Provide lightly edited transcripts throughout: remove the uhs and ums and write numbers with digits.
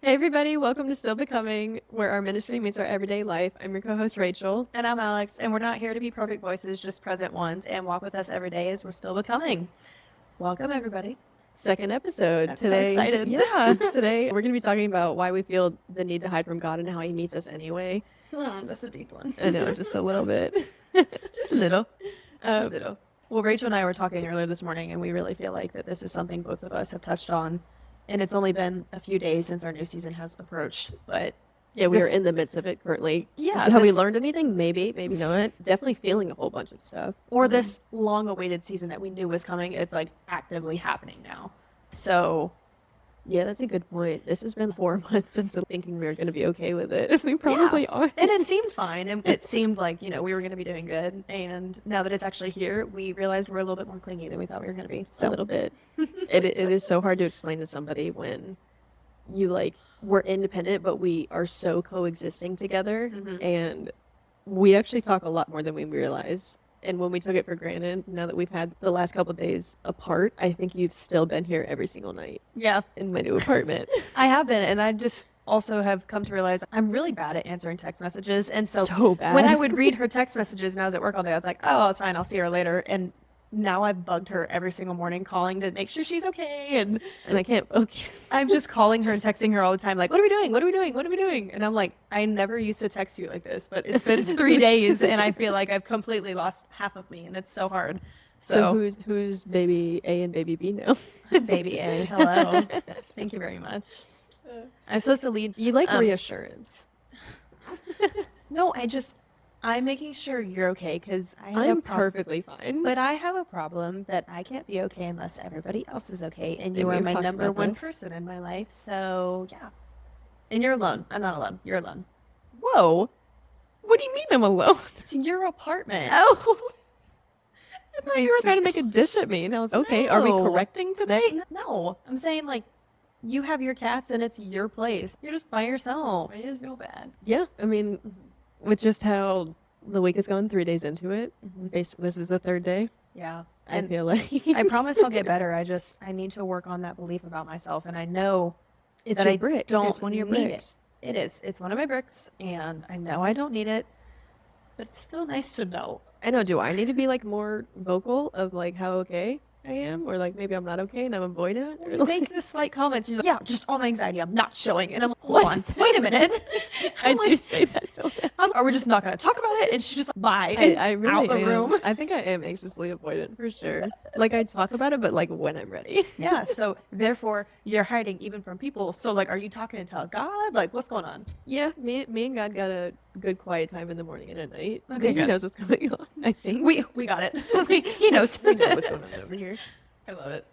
Hey everybody, welcome to Still Becoming, where our ministry meets our everyday life. I'm your co-host Rachel. And I'm Alex, and we're not here to be perfect voices, just present ones, and walk with us every day as we're still becoming. Welcome, everybody. Second episode. I'm Today, so excited. Yeah, today we're going to be talking about why we feel the need to hide from God and how he meets us anyway. That's a deep one. I know, just a little bit. Just a little. Just a Um, little. Well, Rachel and I were talking earlier this morning, and we really feel like that this is something both of us have touched on. And it's only been a few days since our new season has approached, but yeah, we are This- in the midst of it currently. Yeah, Have we this- learned anything? Maybe not. Definitely feeling a whole bunch of stuff. or this long-awaited season that we knew was coming, it's like actively happening now. So Yeah, that's a good point. This has been 4 months into thinking we were going to be okay with it. We probably are. And it seemed fine. And it seemed like, we were going to be doing good. And now that it's actually here, we realized we're a little bit more clingy than we thought we were going to be. A So little bit. It is so hard to explain to somebody when you we're independent, but we are so coexisting together, and we actually talk a lot more than we realize. And when we took it for granted, now that we've had the last couple days apart, I think you've still been here every single night yeah, in my new apartment. I have been. And I just also have come to realize I'm really bad at answering text messages. And so, So bad. when I would read her text messages and I was at work all day, I was like, oh, it's fine. I'll see her later. And now I've bugged her every single morning, calling to make sure she's okay. And And I can't focus. I'm just calling her and texting her all the time, like, what are we doing? What are we doing? What are we doing? And I'm like, I never used to text you like this, but it's been 3 days and I feel like I've completely lost half of me and it's so hard. So who's baby A and baby B now? Baby A, hello. Thank you very much. I'm supposed to lead. You like Um, reassurance. No, I'm making sure you're okay because I have a I'm problem. perfectly fine. But I have a problem that I can't be okay unless everybody else is okay. And you And are we've my talked number about one this. person in my life. So, yeah. And you're alone. I'm not alone. You're alone. Whoa. What do you mean I'm alone? It's your apartment. Oh. I thought you were trying to make a diss at me, and I was okay. Are we No. correcting today? No, I'm saying like you have your cats and it's your place. You're just by yourself. I just feel bad. Yeah, I mean, with just how the week has gone, 3 days into it, basically this is the third day. Yeah. I And feel like I promise I'll get better. I need to work on that belief about myself. And I know it's that your I brick. don't It's one of your need bricks. it. It is. It's one of my bricks. And I know I don't need it. But it's still nice to know. I know. Do I need to be more vocal of how okay I am, or maybe I'm not okay and I'm avoidant? Or, You make the slight comments. And you're like, yeah, just all my anxiety. I'm not showing. And I'm like, hold on. Wait a minute. I I'm do like, say that so bad. Are we just not going to talk about it? And she's just like, bye. I really out the am. room. I think I am anxiously avoidant for sure. I talk about it, but when I'm ready. Yeah, so therefore you're hiding even from people. So are you talking to God? What's going on? Yeah, me and God got a good quiet time in the morning and at night. I Okay, think he good. knows what's going on. I think We got it. He knows. we know what's going on over here. I love it.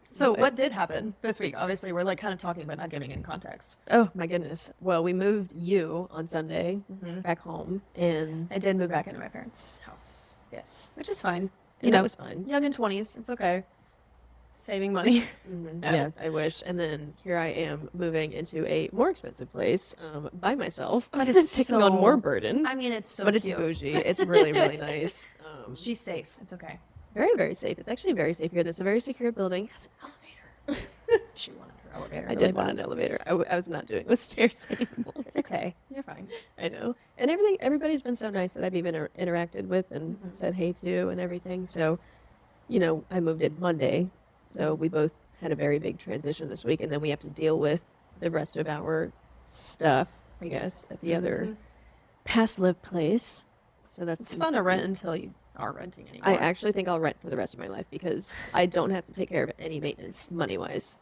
So what did happen this week? Obviously, we're kind of talking, but not giving in context. Oh my goodness. Well, we moved you on Sunday back home, and I did move back into my parents' house. yes, Which is fine. and that was fun. Young in 20s. It's okay. Saving money. Yeah, I wish. And then here I am moving into a more expensive place by myself, But it's taking on more so- burdens. I mean, it's so but cute. it's bougie. It's really really nice. She's safe. It's okay. Very very safe. It's actually very safe here. It's a very secure building. It has an elevator. She wanted her elevator. I really did want bad. an elevator. I was not doing with stairs anymore. It's okay. You're fine. I know. And everybody's been so nice that I've even interacted with and said hey to and everything. So, I moved in Monday. So we both had a very big transition this week. And then we have to deal with the rest of our stuff, I guess, at the other past live place. So that's It's fun to rent until you are renting anymore. I actually think I'll rent for the rest of my life because I don't have to take care of any maintenance money wise.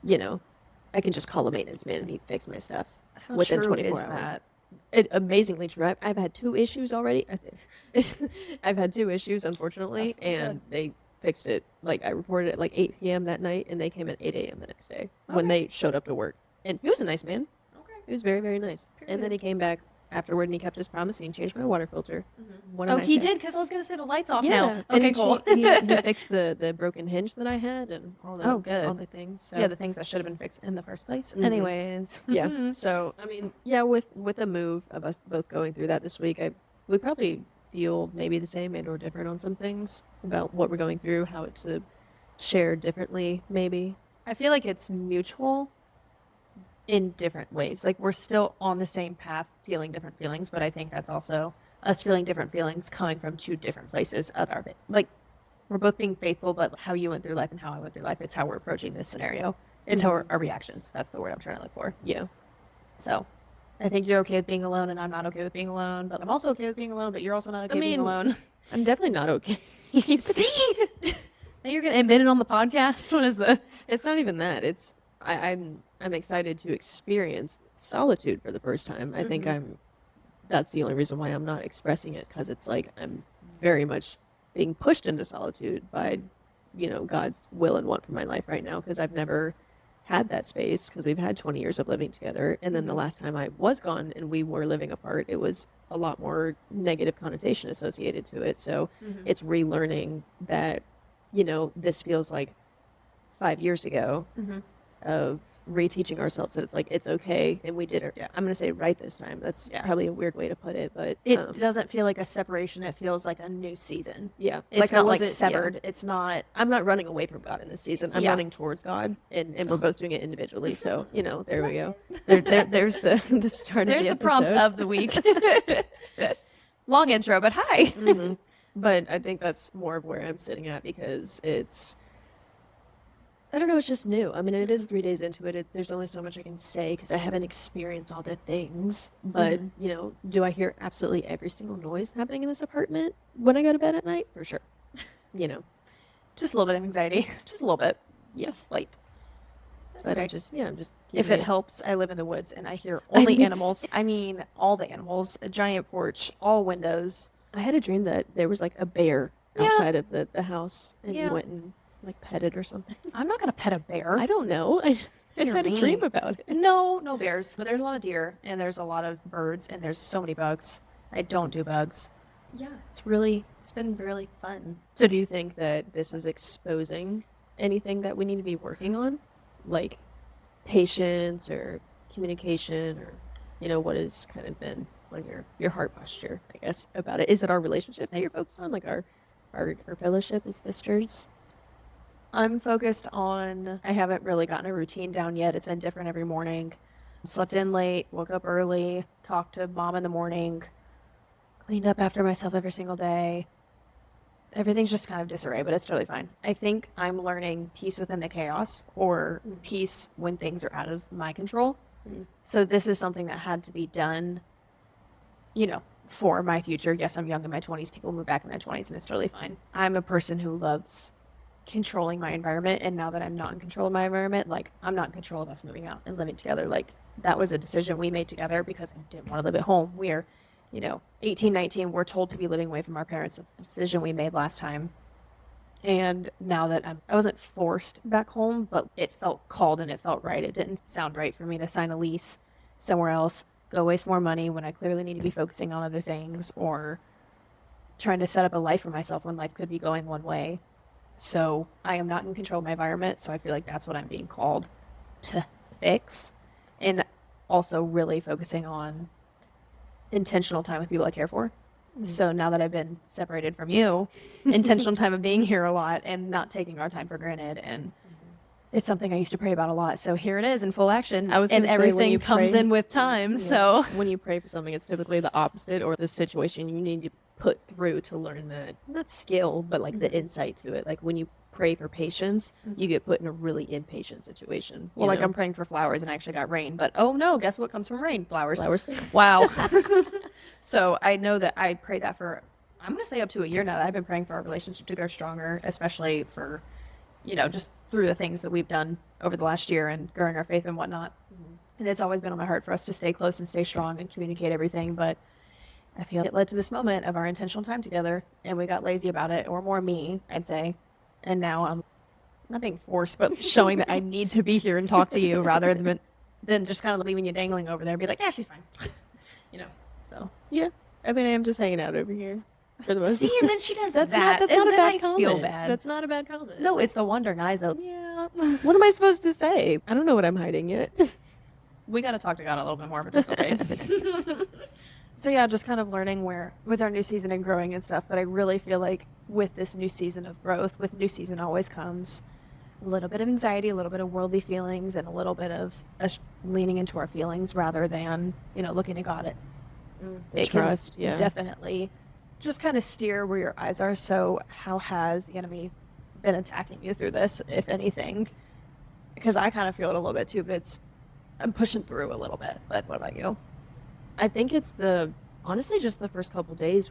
I can just call a maintenance man and he'd fix my stuff How within true 24 is hours. that? It amazingly true. I've had 2 issues already. I've had 2 issues, unfortunately, That's not and they fixed it. I reported it 8 p.m. that night, and they came at 8 a.m. the next day when Okay. they showed up to work. And he was a nice man. Okay. He was very, very nice. And then Period. he came back afterward, and he kept his promise, and he changed my water filter. What a Oh, nice he guy. did because I was gonna say the lights off Yeah, now. and Okay, cool. he fixed the broken hinge that I had and all the Oh, good. all the things. So. Yeah, the things that should have been fixed in the first place. Mhm. Anyways. Yeah. So I mean, yeah, with the move of us both going through that this week, we probably feel maybe the same and or different on some things about what we're going through, how it's shared differently, maybe. I feel like it's mutual, in different ways. Like we're still on the same path, feeling different feelings, but I think that's also us feeling different feelings coming from two different places of our faith. Like we're both being faithful, but how you went through life and how I went through life, it's how we're approaching this scenario. It's how our reactions. That's the word I'm trying to look for. Yeah. So I think you're okay with being alone, and I'm not okay with being alone, but I'm also okay with being alone, but you're also not okay being alone. I'm definitely not okay. See? Now you're going to admit it on the podcast? What is this? It's not even that. It's I'm excited to experience solitude for the first time. I think that's the only reason why I'm not expressing it, because it's like I'm very much being pushed into solitude by, God's will and want for my life right now, because I've never had that space, because we've had 20 years of living together, and then the last time I was gone and we were living apart, it was a lot more negative connotation associated to it. So it's relearning that, this feels like 5 years ago of reteaching ourselves that it's like it's okay, and we did it. I'm gonna say right this time. That's probably a weird way to put it, but it doesn't feel like a separation. It feels like a new season. Yeah, It's I not like wasn't- severed. yeah. It's not. I'm not running away from God in this season. I'm Yeah. running towards God, and we're both doing it individually. So there we go. There's the start. There's of the prompt episode. of the week. Long intro, but hi. Mhm. But I think that's more of where I'm sitting at, because I don't know, it's just new. I mean, it is 3 days into it. There's only so much I can say because I haven't experienced all the things. But, do I hear absolutely every single noise happening in this apartment when I go to bed at night? For sure. Just a little bit of anxiety. Just a little bit. Yeah. Just slight. But okay. I'm just If keeping it helps, I live in the woods and I hear only animals. I mean, all the animals. A giant porch, all windows. I had a dream that there was like a bear Yeah. outside of the house, and Yeah. you went and like petted or something. I'm not gonna pet a bear. I don't know. I You're had a dream mean. about it. No bears. But there's a lot of deer and there's a lot of birds and there's so many bugs. I don't do bugs. Yeah. It's been really fun. So do you think that this is exposing anything that we need to be working on? Like patience or communication, or what has kind of been like your heart posture, I guess, about it? Is it our relationship that you're focused on? Like our fellowship as sisters? I'm focused on, I haven't really gotten a routine down yet. It's been different every morning. Slept in late, woke up early, talked to mom in the morning, cleaned up after myself every single day. Everything's just kind of disarray, but it's totally fine. I think I'm learning peace within the chaos, or peace when things are out of my control. So this is something that had to be done, for my future. Yes, I'm young in my 20s. People move back in their 20s, and it's totally fine. I'm a person who loves controlling my environment, and now that I'm not in control of my environment, like I'm not in control of us moving out and living together. Like that was a decision we made together because I didn't want to live at home. We're 18, 19, we're told to be living away from our parents. That's a decision we made last time. And now that I wasn't forced back home, but it felt called and it felt right. It didn't sound right for me to sign a lease somewhere else, go waste more money when I clearly need to be focusing on other things, or trying to set up a life for myself when life could be going one way. So I am not in control of my environment. So I feel like that's what I'm being called to fix. And also really focusing on intentional time with people I care for. So now that I've been separated from you, intentional time of being here a lot and not taking our time for granted. And it's something I used to pray about a lot. So here it is in full action. I was and gonna say, when everything you comes pray- in with time. Yeah. So when you pray for something, it's typically the opposite, or the situation you need to put through to learn that, not skill, but like the insight to it. Like when you pray for patience, you get put in a really impatient situation. well, like I'm praying for flowers and I actually got rain, but oh no, guess what comes from rain? Flowers. flowers. Wow. So I know that I prayed that for, I'm going to say up to a year now that I've been praying for our relationship to grow stronger, especially for, just through the things that we've done over the last year and growing our faith and whatnot. And it's always been on my heart for us to stay close and stay strong and communicate everything. But I feel it led to this moment of our intentional time together and we got lazy about it, or more me, I'd say. And now I'm not being forced, but showing that I need to be here and talk to you rather than just kind of leaving you dangling over there and be like, yeah, she's fine. So. Yeah, I mean, I'm just hanging out over here for the most. See, and then she does That's that. not and a then bad I comment. feel bad. That's not a bad comment. No, it's the wondering eyes though. Yeah. What am I supposed to say? I don't know what I'm hiding yet. We got to talk to God a little bit more, but that's okay. So yeah, just kind of learning where with our new season and growing and stuff. But I really feel like with this new season of growth, with new season always comes a little bit of anxiety, a little bit of worldly feelings, and a little bit of leaning into our feelings rather than, looking to God. It can Trust, yeah. definitely just kind of steer where your eyes are. So how has the enemy been attacking you through this, if anything? Because I kind of feel it a little bit too, but I'm pushing through a little bit. But what about you? I think it's honestly just the first couple days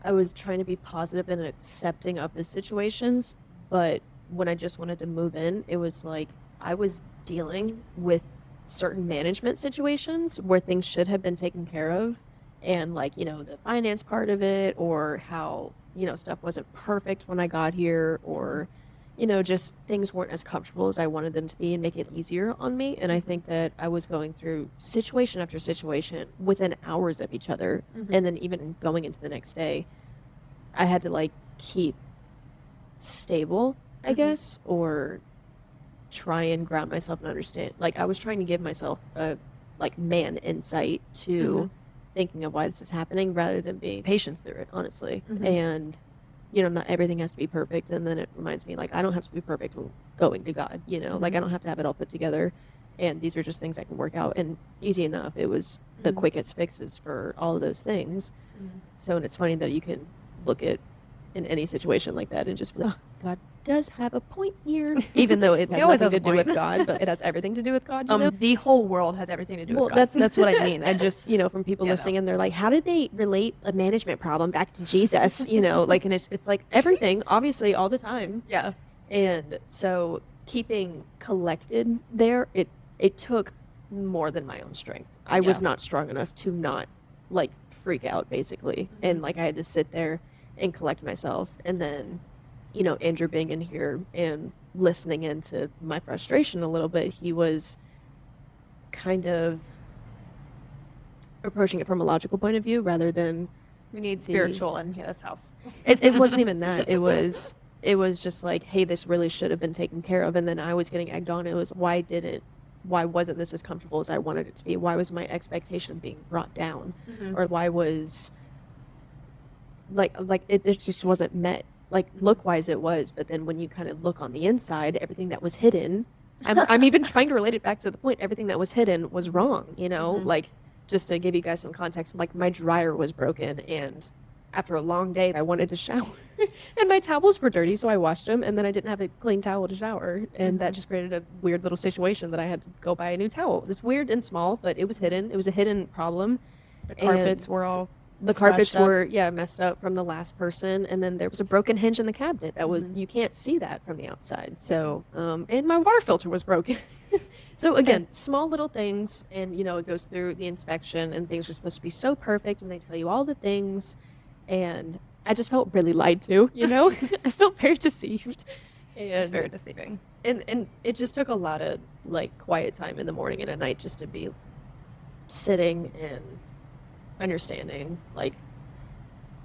I was trying to be positive and accepting of the situations, but when I just wanted to move in, it was like I was dealing with certain management situations where things should have been taken care of, and like, the finance part of it, or how, stuff wasn't perfect when I got here, or, just things weren't as comfortable as I wanted them to be and make it easier on me. And I think that I was going through situation after situation within hours of each other. And then even going into the next day, I had to like keep stable, I guess, or try and ground myself and understand. Like, I was trying to give myself a like man insight to thinking of why this is happening rather than being patience through it, honestly. And not everything has to be perfect. And then it reminds me, like, I don't have to be perfect when going to God, like I don't have to have it all put together. And these are just things I can work out, and easy enough. It was the quickest fixes for all of those things. So, and it's funny that you can look at in any situation like that and just be like, oh, God does have a point here, even though it has always nothing has to a do with point. God, but it has everything to do with God. The whole world has everything to do Well, with God. that's what I mean. I just, from people Yeah, listening, and they're like, how did they relate a management problem back to Jesus? Like, and it's like everything, obviously, all the time. yeah. And so keeping collected there, it took more than my own strength. I was Yeah. not strong enough to not like freak out, basically. And like I had to sit there and collect myself. And then, Andrew being in here and listening into my frustration a little bit, he was kind of approaching it from a logical point of view rather than We need spiritual in this house. it wasn't even that. It was just like, hey, this really should have been taken care of. And then I was getting egged on. It was, why wasn't this as comfortable as I wanted it to be? Why was my expectation being brought down? Or why was like it just wasn't met? Like, look wise it was, but then when you kind of look on the inside, everything that was hidden, I'm even trying to relate it back to the point, everything that was hidden was wrong, like, just to give you guys some context, like, my dryer was broken, and after a long day, I wanted to shower, and my towels were dirty, so I washed them, and then I didn't have a clean towel to shower, and that just created a weird little situation that I had to go buy a new towel. It's weird and small, but it was hidden. It was a hidden problem. The carpets were all The carpets scratched up. were messed up from the last person, and then there was a broken hinge in the cabinet that was you can't see that from the outside. So and my water filter was broken. So again, small little things, and it goes through the inspection, and things are supposed to be so perfect, and they tell you all the things, and I just felt really lied to. I felt very deceived. And It's very deceiving. and it just took a lot of like quiet time in the morning and at night just to be sitting and understanding, like,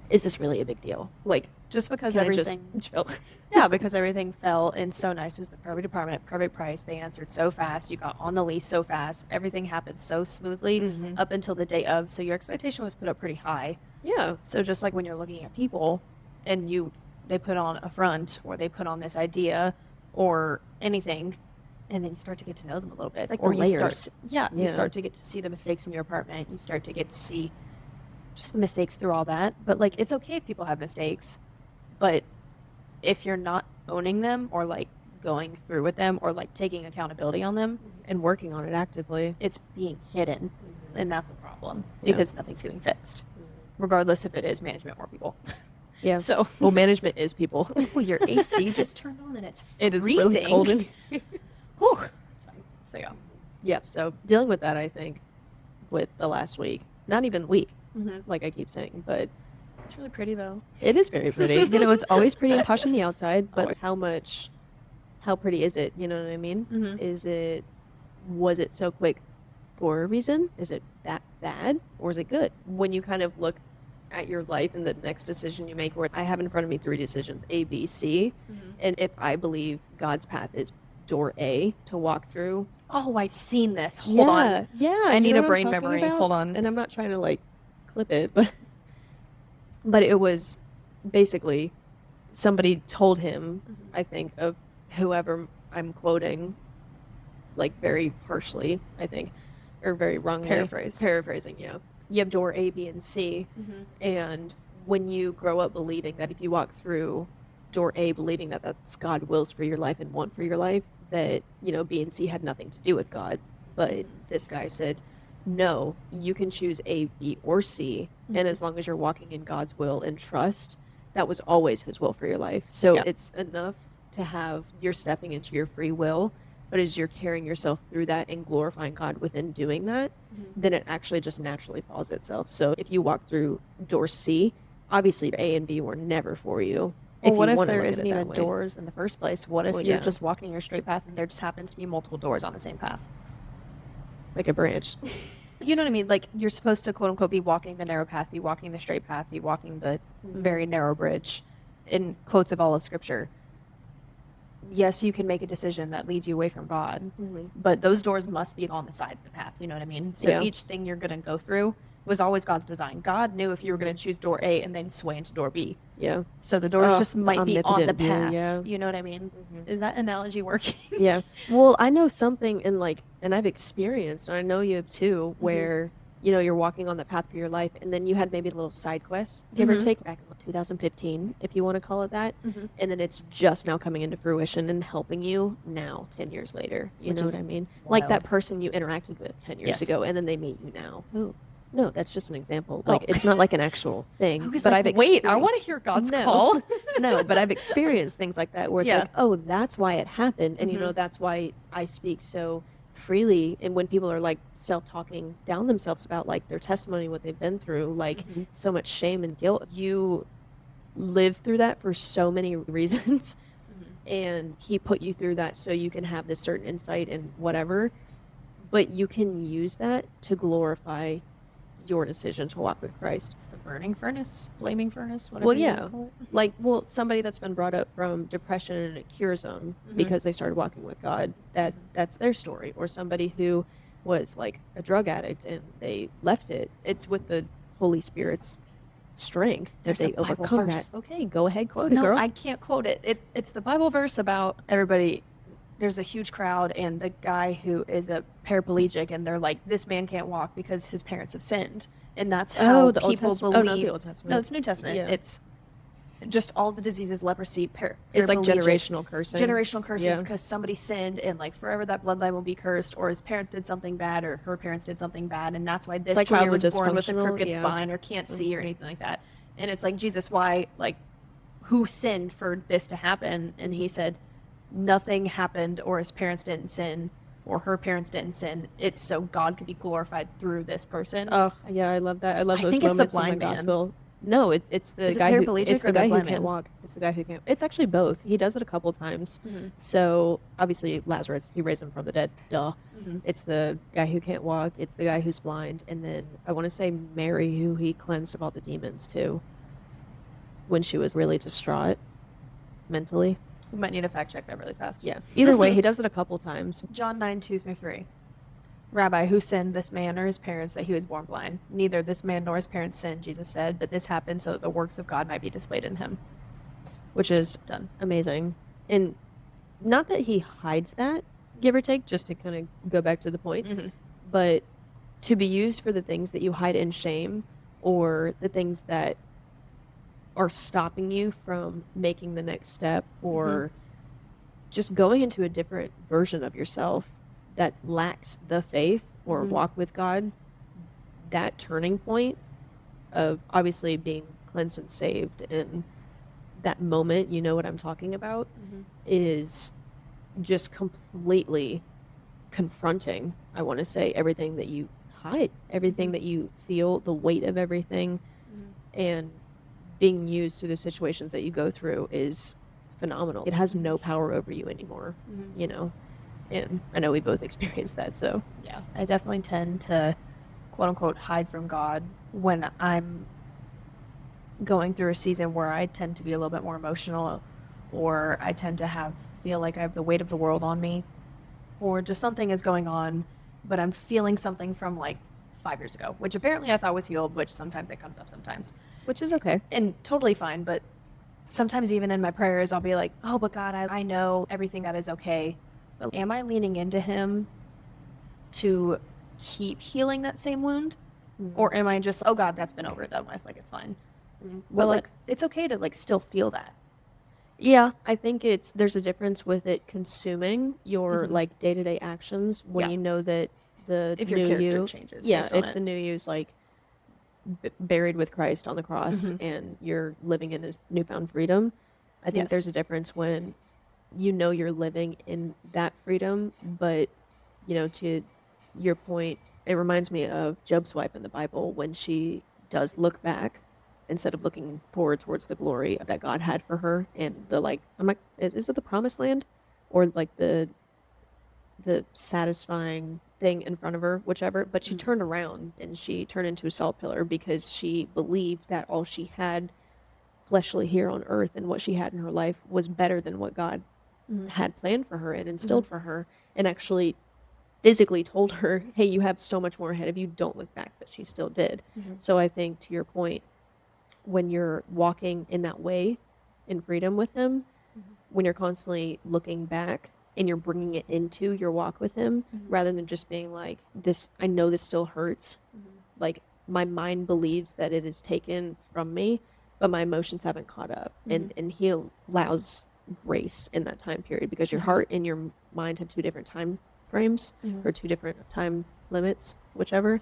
is this really a big deal? Like, Just because can I just everything, chill? yeah, because everything fell in so nice. It was the perfect department at perfect price. They answered so fast. You got on the lease so fast. Everything happened so smoothly up until the day of. So your expectation was put up pretty high. Yeah. So just like when you're looking at people and they put on a front or they put on this idea or anything, and then you start to get to know them a little bit. It's like or the you layers. start, you Yeah. start to get to see the mistakes in your apartment. You start to get to see just the mistakes through all that. But like, it's okay if people have mistakes, but if you're not owning them or like going through with them or like taking accountability on them, And working on it actively. it's being hidden, and that's a problem Yeah. because nothing's getting fixed, regardless if it is management or people. Yeah. So, Well, management is people. oh, your AC just turned on and it's It is freezing. really cold in here. Whew. It's fine. So yeah. Yeah. So dealing with that, I think, with the last week, not even week, like I keep saying, but It's really pretty though. it is very pretty. It's always pretty and posh on the outside, but Always. how pretty is it? You know what I mean? Mhm. Was it so quick for a reason? Is it that bad or is it good? When you kind of look at your life and the next decision you make, where I have in front of me 3 decisions, A, B, C, and if I believe God's path is door A to walk through. Oh, I've seen this. Hold on. Yeah. I you need know a what I'm brain talking memory. about? Hold on. And I'm not trying to like clip it, but it was basically somebody told him, I think, of whoever I'm quoting, like very harshly, I think, or very wrongly. Paraphrasing, yeah. You have door A, B, and C. And when you grow up believing that if you walk through door A, believing that that's God wills for your life and want for your life, that, you know, B and C had nothing to do with God. But this guy said, no, you can choose A, B, or C. And as long as you're walking in God's will and trust, that was always his will for your life. So Yeah. it's enough to have you're stepping into your free will, but as you're carrying yourself through that and glorifying God within doing that, then it actually just naturally follows itself. So if you walk through door C, obviously A and B were never for you. Well, what you if wanna there look at isn't it that even way. doors in the first place? What if Well, you're yeah. just walking your straight path and there just happens to be multiple doors on the same path? Like a branch. You know what I mean? Like, you're supposed to, quote unquote, be walking the narrow path, be walking the straight path, be walking the very narrow bridge, in quotes of all of Scripture. Yes, you can make a decision that leads you away from God, but those doors must be on the sides of the path. You know what I mean? So Yeah. each thing you're going to go through was always God's design. God knew if you were going to choose door A and then sway into door B. Yeah. So the doors Oh, just the might be on the omnipotent view, path. yeah. You know what I mean? Is that analogy working? Yeah. Well, I know something in like, and I've experienced, and I know you have too, where, you know, you're walking on the path for your life, and then you had maybe a little side quest, give or take, back in 2015, if you want to call it that. And then it's just now coming into fruition and helping you now, 10 years later. You Which know is what I mean? Like that wild. person you interacted with 10 years Yes. ago, and then they meet you now. Ooh. No, that's just an example. Like, Oh. it's not like an actual thing. I was but like, I've wait, I experienced- want to hear God's No. call. No, but I've experienced things like that where it's Yeah. like, oh, that's why it happened. And, you know, that's why I speak so freely. And when people are like self-talking down themselves about like their testimony, what they've been through, like so much shame and guilt, you live through that for so many reasons. And he put you through that so you can have this certain insight and whatever. But you can use that to glorify your decision to walk with Christ. It's the burning furnace, flaming furnace, whatever Well, you yeah. wanna call it. Like, well, somebody that's been brought up from depression and it cures them because they started walking with God, that's their story. Or somebody who was like a drug addict and they left it. It's with the Holy Spirit's strength that There's a they Bible overcome verse. that. Okay, go ahead, quote it, No, girl. I can't quote it. It's the Bible verse about everybody. There's a huge crowd, and the guy who is a paraplegic, and they're like, this man can't walk because his parents have sinned. And that's how the Old people Testament. believe. Oh, not the Old Testament. No, it's New Testament. Yeah. It's just all the diseases, leprosy, It's like paraplegic, generational cursing. generational curses Yeah. because somebody sinned, and like forever that bloodline will be cursed, or his parents did something bad, or her parents did something bad, and that's why this like when child you're was born with a dysfunctional, crooked yeah. spine or can't see or anything like that. And it's like, Jesus, why, like, who sinned for this to happen? And he said, nothing happened, or his parents didn't sin, or her parents didn't sin. It's so God could be glorified through this person. Oh, yeah, I love that. I love I those think it's the moments in blind the man. gospel. No, it's the Is it guy who paraplegic it's or the the guy who blind can't man? walk. It's the guy who can't. It's actually both. He does it a couple times. So obviously Lazarus, he raised him from the dead. Duh. It's the guy who can't walk. It's the guy who's blind, and then I want to say Mary, who he cleansed of all the demons too. When she was really distraught mentally. We might need to fact check that really fast. Yeah. Either way, he does it a couple times. John 9:2-3. Rabbi, who sinned, this man or his parents, that he was born blind? Neither this man nor his parents sinned, Jesus said, but this happened so that the works of God might be displayed in him. Which is Done. amazing. And not that he hides that, give or take, just to kind of go back to the point, but to be used for the things that you hide in shame or the things that are stopping you from making the next step or just going into a different version of yourself that lacks the faith or walk with God, that turning point of obviously being cleansed and saved and that moment, you know what I'm talking about, is just completely confronting, I want to say, everything that you hide, everything that you feel, the weight of everything, and being used through the situations that you go through is phenomenal. It has no power over you anymore, you know? And I know we both experienced that, so. Yeah, I definitely tend to, quote unquote, hide from God when I'm going through a season where I tend to be a little bit more emotional, or I tend to feel like I have the weight of the world on me, or just something is going on, but I'm feeling something from like 5 years ago, which apparently I thought was healed, which sometimes it comes up sometimes. Which is okay. And totally fine, but sometimes even in my prayers, I'll be like, oh, but God, I know everything that is okay. But am I leaning into Him to keep healing that same wound? Or am I just, oh God, that's been over and done with, like it's fine. Well, But like it's okay to like still feel that. yeah, I think there's a difference with it consuming your Mhm. like day-to-day actions when Yeah. you know that the If your new character you, changes yeah, based on if it. the new you's like buried with Christ on the cross Mhm. and you're living in his newfound freedom, I think Yes. there's a difference when you know you're living in that freedom, but to your point, it reminds me of Job's wife in the Bible when she does look back instead of looking forward towards the glory that God had for her and the like. I'm like, is it the promised land, or like the satisfying thing in front of her, whichever. But she turned around and she turned into a salt pillar because she believed that all she had fleshly here on earth and what she had in her life was better than what God had planned for her and instilled for her, and actually physically told her, hey, you have so much more ahead of you, don't look back. But she still did. So I think, to your point, when you're walking in that way in freedom with him, when you're constantly looking back and you're bringing it into your walk with him rather than just being like, this, I know this still hurts, like my mind believes that it is taken from me, but my emotions haven't caught up. And he allows grace in that time period because your heart and your mind have two different time frames or two different time limits, whichever,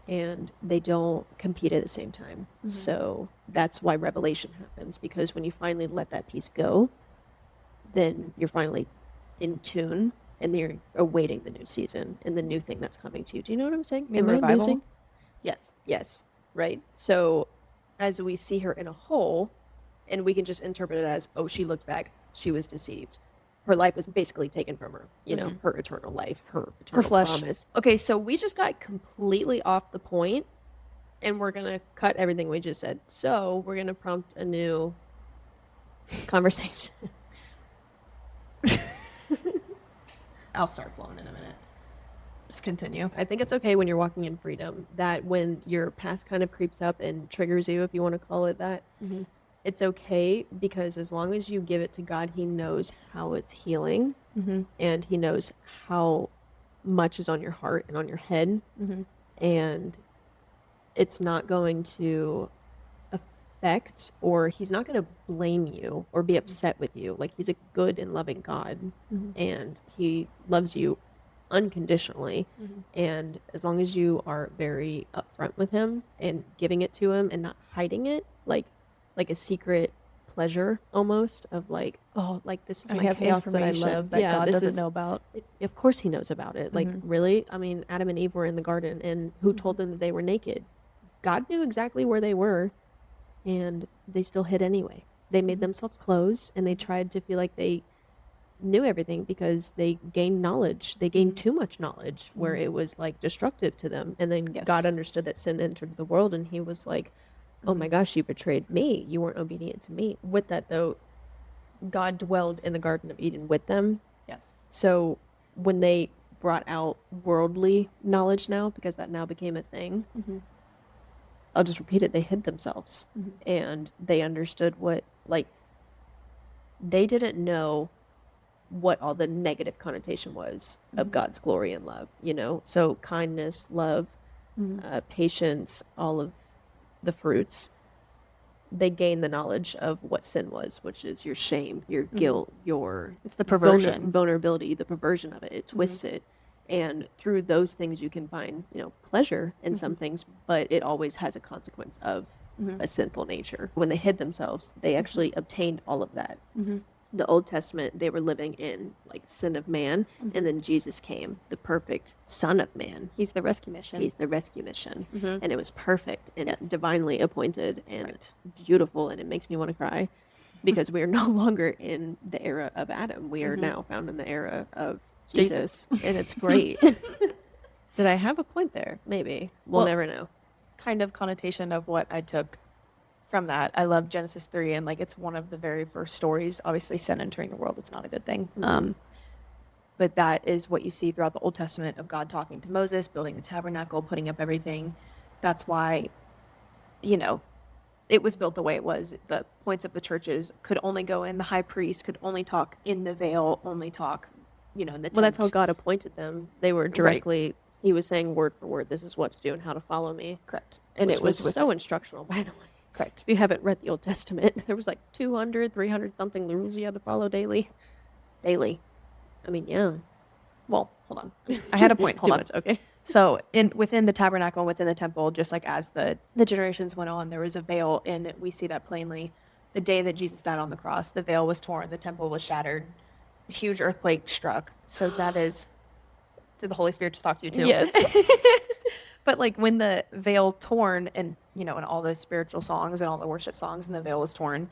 and they don't compete at the same time. So that's why revelation happens, because when you finally let that piece go, then you're finally in tune and you're awaiting the new season and the new thing that's coming to you. Do you know what I'm saying? mean Am I revival? losing? Yes. Yes. Right. So as we see her in a whole, and we can just interpret it as, oh, she looked back, she was deceived. Her life was basically taken from her, her eternal life, her eternal flesh. promise. Okay, so we just got completely off the point, and we're going to cut everything we just said. So we're going to prompt a new conversation. I'll start flowing in a minute. Just continue. I think it's okay when you're walking in freedom that when your past kind of creeps up and triggers you, if you want to call it that, it's okay, because as long as you give it to God, He knows how it's healing and He knows how much is on your heart and on your head. And it's not going to affect, or He's not going to blame you or be upset with you. Like, He's a good and loving God and He loves you unconditionally. And as long as you are very upfront with him and giving it to him and not hiding it, like a secret pleasure almost of like, oh, like this is I my have chaos that I information love. that Yeah, God this doesn't is, know about. of course he knows about it. Like, really? I mean, Adam and Eve were in the garden, and who told them that they were naked? God knew exactly where they were, and they still hid anyway. They made themselves clothes, and they tried to feel like they knew everything because they gained knowledge. They gained too much knowledge where it was like destructive to them. And then Yes. God understood that sin entered the world, and He was like, oh my gosh, you betrayed me. You weren't obedient to me. With that, though, God dwelled in the Garden of Eden with them. Yes. So when they brought out worldly knowledge now, because that now became a thing, I'll just repeat it, they hid themselves. And they understood what, like, they didn't know what all the negative connotation was of God's glory and love, So kindness, love, patience, all of the fruits, they gain the knowledge of what sin was, which is your shame, your guilt, your It's the perversion. vulnerability, the perversion of it. It twists it. And through those things, you can find, pleasure in some things, but it always has a consequence of a sinful nature. When they hid themselves, they actually obtained all of that. The Old Testament, they were living in like sin of man, and then Jesus came, the perfect Son of Man. He's the rescue mission. He's the rescue mission, and it was perfect and Yes. divinely appointed and Right. beautiful, and it makes me want to cry because we are no longer in the era of Adam. We are now found in the era of Jesus, and it's great. Did I have a point there? Maybe. We'll never know. Kind of connotation of what I took from that. I love Genesis 3, and like it's one of the very first stories. Obviously, sin entering the world, it's not a good thing. But that is what you see throughout the Old Testament of God talking to Moses, building the tabernacle, putting up everything. That's why, it was built the way it was. The points of the churches could only go in. The high priest could only talk in the veil, only talk, in the tent. Well, that's how God appointed them. They were directly, he was saying word for word, this is what to do and how to follow me. Correct. And Which it was with- so instructional, by the way. correct. If you haven't read the Old Testament, there was like 200, 300 something rules you had to follow daily. Daily. I mean, yeah. Well, hold on. I had a point. Hold Too on. much, okay. So within the tabernacle and within the temple, just like as the generations went on, there was a veil, and we see that plainly. The day that Jesus died on the cross, the veil was torn, the temple was shattered, a huge earthquake struck. So that is, did the Holy Spirit just talk to you too? Yes. But like when the veil torn, and in all the spiritual songs and all the worship songs, and the veil was torn,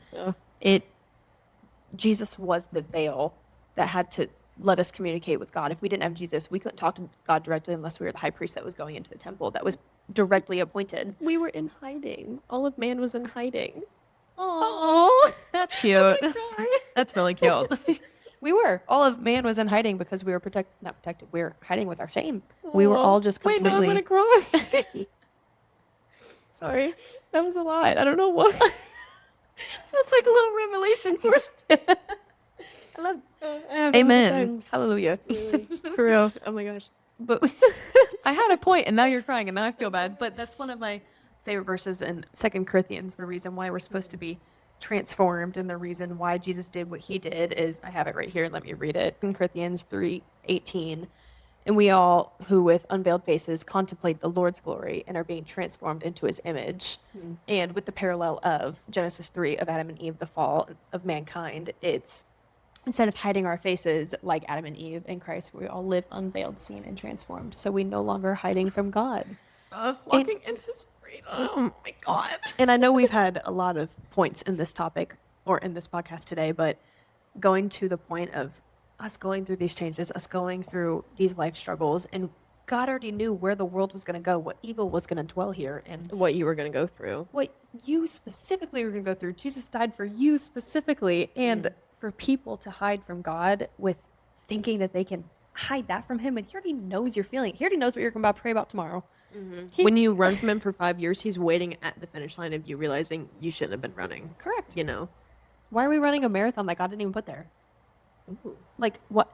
Jesus was the veil that had to let us communicate with God. If we didn't have Jesus, we couldn't talk to God directly unless we were the high priest that was going into the temple that was directly appointed. We were in hiding. All of man was in hiding. Oh, that's cute. That's really cute. We were. All of man was in hiding because we were not protected. We were hiding with our shame. We were all just Wait, completely. now I'm gonna cry. Sorry, that was a lot. I don't know what. That's like a little revelation for us. I love. Amen. Hallelujah. For real. Oh my gosh. But I had a point, and now you're crying, and now I feel bad. But that's one of my favorite verses in Second Corinthians. The reason why we're supposed to be transformed, and the reason why Jesus did what he did is, I have it right here. Let me read it. In Corinthians 3:18, and we all who with unveiled faces contemplate the Lord's glory and are being transformed into his image. And with the parallel of Genesis 3 of Adam and Eve, the fall of mankind, it's instead of hiding our faces like Adam and Eve in Christ, we all live unveiled, seen, and transformed. So we no longer hiding from God. Walking in his freedom. Oh my God. And I know we've had a lot of points in this topic or in this podcast today, but going to the point of us going through these changes, us going through these life struggles, and God already knew where the world was going to go, what evil was going to dwell here, and What you were gonna go through. what you specifically were going to go through. Jesus died for you specifically, and for people to hide from God with thinking that they can hide that from him, and he already knows you're feeling. He already knows what you're about to pray about tomorrow. When you run from him for 5 years, he's waiting at the finish line of you realizing you shouldn't have been running. Correct. Why Why are we running a marathon that God didn't even put there? Like what?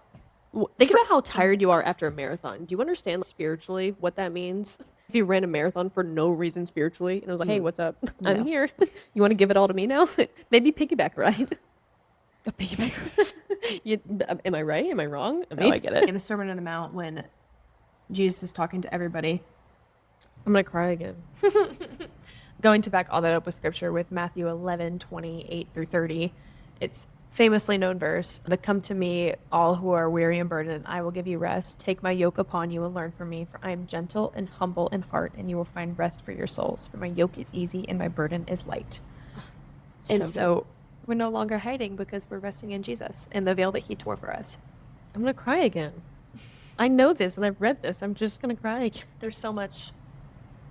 Think about how tired you are after a marathon. Do you understand spiritually what that means? If you ran a marathon for no reason spiritually, and I was like, "Hey, what's up? I'm No. here. You want to give it all to me now? Maybe piggyback ride." A piggyback. Am I right? Am I wrong? No, I get it. In the Sermon on the Mount, when Jesus is talking to everybody, I'm gonna cry again. going to back all that up with scripture with Matthew 11:28 through 30, it's famously known verse. But come to me, all who are weary and burdened, and I will give you rest. Take my yoke upon you and learn from me, for I am gentle and humble in heart, and you will find rest for your souls. For my yoke is easy and my burden is light. And so we're no longer hiding because we're resting in Jesus and the veil that he tore for us. I'm gonna cry again. I know this and I've read this. I'm just gonna cry again. There's so much